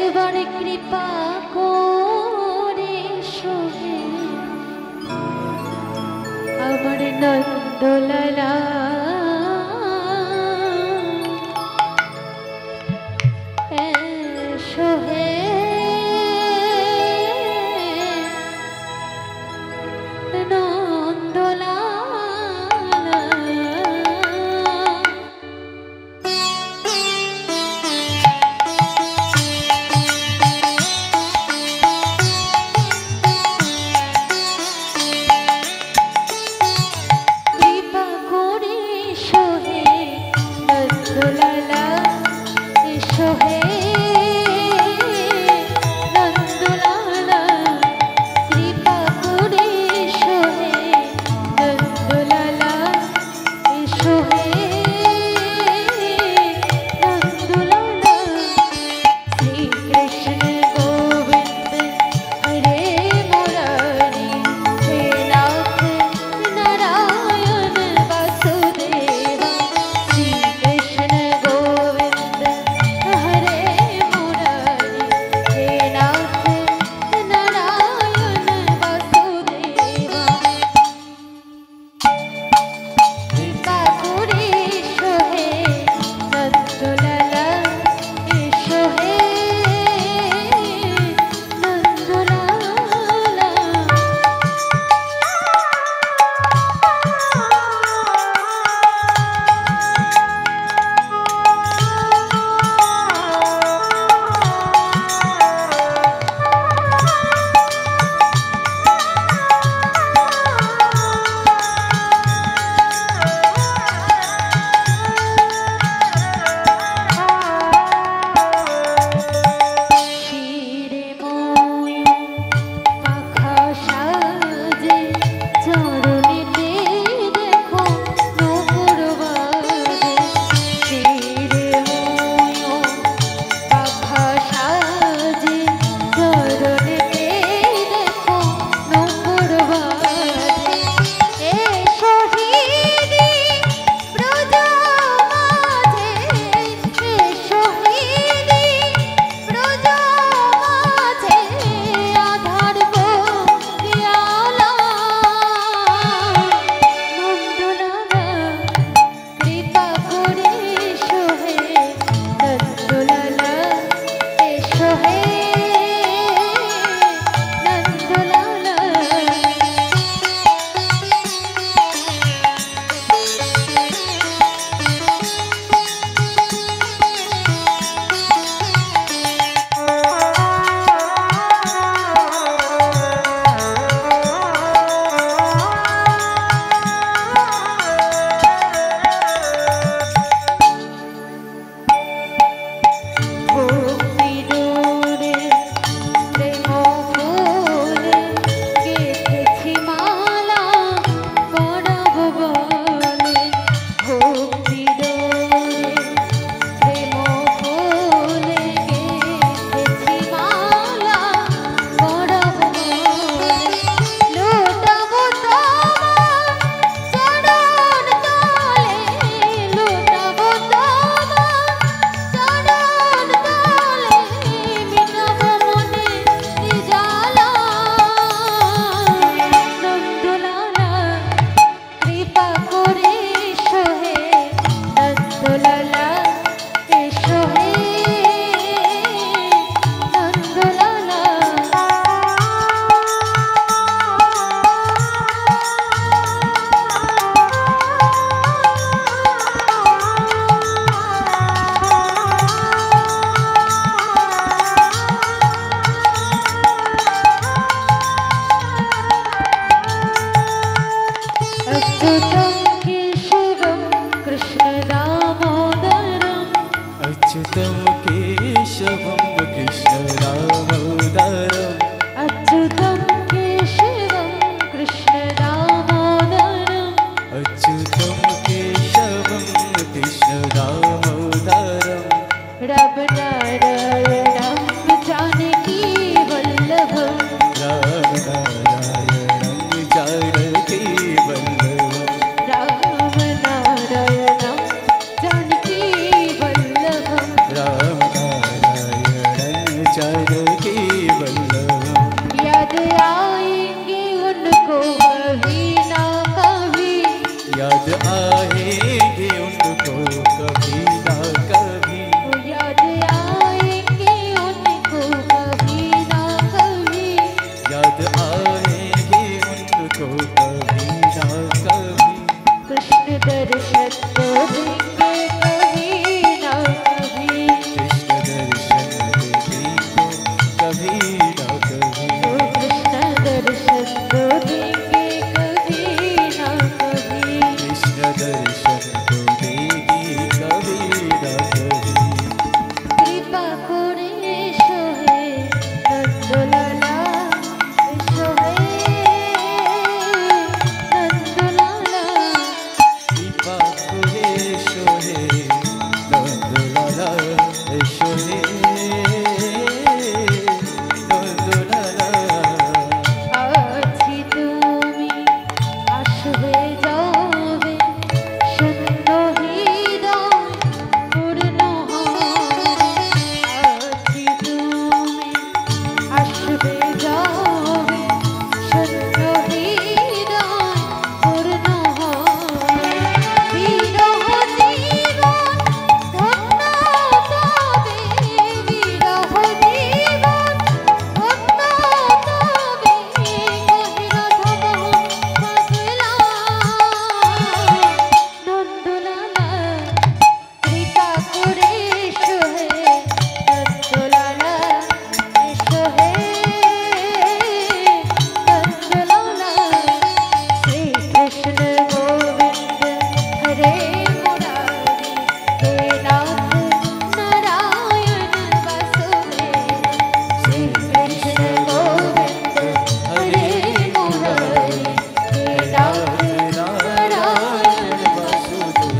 একবার কৃপা করে সোহে আমার নন্দলালা সোহে चरण के वल्लभ। याद आएंगे उनको कभी ना कभी, याद आएंगे उनको कभी ना कभी, याद आएंगे उनको कभी ना कभी, याद आएंगे उनको कभी ना कभी। कृष्ण दर्शन तो देंगे कभी ना कभी, कृष्ण दर्शन देंगे तो कभी ना कभी, कृष्ण दर्शन तो देंगे कभी ना कभी। कृष्ण दर्शन तो देगी कभी ना कभी। कृपा करे सोहे नंदलाला, सोहे नंदलाला, कृपा करे सोहे नंदलाला, सोहे नंदलाला। আছি তুমি আসবে যাবে, শূন্য হৃদয় পূর্ণ হবে। আছি তুমি আসবে যাবে, শূন্য হৃদয় পূর্ণ হবে। বিরহ জীবন ধন্য তবে, বিরহ জীবন ধন্য তবে, কহিল ধব পাগলা নন্দলালা। কৃপা করে সোহে নন্দলালা, সোহে নন্দলালা। শ্রী কৃষ্ণ গোবিন্দ হরে মুরারি, হে নাথ নারায়ণ বাসুদেব। শ্রী কৃষ্ণ গোবিন্দ হরে মুরারি, হে নাথ নারায়ণ বাসুদেব।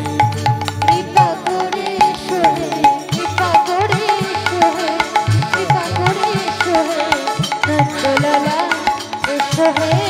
কৃপা করে সোহে, কৃপা করে সোহে, কৃপা করে সোহে নন্দলালা, সোহে